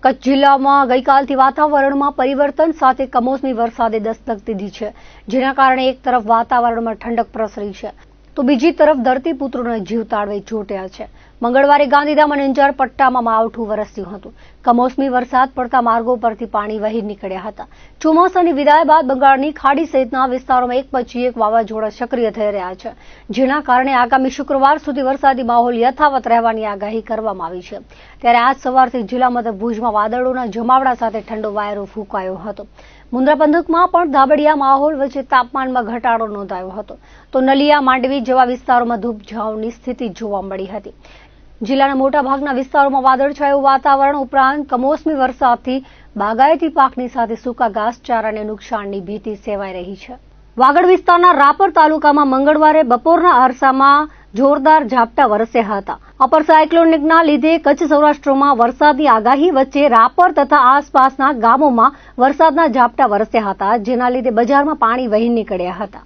કચ્છ જિલ્લામાં ગઈકાલથી વાતાવરણમાં પરિવર્તન સાથે કમોસમી વરસાદે દસ્તક દીધી છે, જેના કારણે એક તરફ વાતાવરણમાં ઠંડક પ્રસરી છે તો બીજી તરફ ધરતીપુત્રોના જીવ તાળવે ચોંટ્યા છે. મંગળવારે ગાંધીધામ અને અંજાર પટ્ટામાં માવઠું વરસ્યું હતું. કમોસમી વરસાદ પડતા માર્ગો પરથી પાણી વહી નીકળ્યા હતા. ચોમાસાની વિદાય બાદ બંગાળની ખાડી સહિતના વિસ્તારોમાં એક પછી એક વાવાઝોડા સક્રિય થઈ રહ્યા છે, જેના કારણે આગામી શુક્રવાર સુધી વરસાદી માહોલ યથાવત રહેવાની આગાહી કરવામાં આવી છે. ત્યારે આજ સવારથી જિલ્લા મથક ભુજમાં વાદળોના જમાવડા સાથે ઠંડો વાયરો ફૂંકાયો હતો. મુન્દ્રા પંથકમાં પણ ધાબડિયા માહોલ વચ્ચે તાપમાનમાં ઘટાડો નોંધાયો હતો, તો નલિયા માંડવી જેવા વિસ્તારોમાં ધૂપછાંવની સ્થિતિ જોવા મળી હતી. જિલ્લાના મોટાભાગના વિસ્તારોમાં વાદળછાયું વાતાવરણ ઉપરાંત કમોસમી વરસાદથી બાગાયતી પાકની સાથે સૂકા ઘાસચારાને નુકસાનની ભીતિ સેવાઈ રહી છે. વાગડ વિસ્તારના રાપર તાલુકામાં મંગળવારે બપોરના અરસામાં જોરદાર ઝાપટા વરસ્યા હતા. અપર સાયક્લોનિકના લીધે કચ્છ સૌરાષ્ટ્રમાં વરસાદની આગાહી વચ્ચે રાપર તથા આસપાસના ગામોમાં વરસાદના ઝાપટા વરસ્યા હતા, જેના લીધે બજારમાં પાણી વહી નીકળ્યા હતા.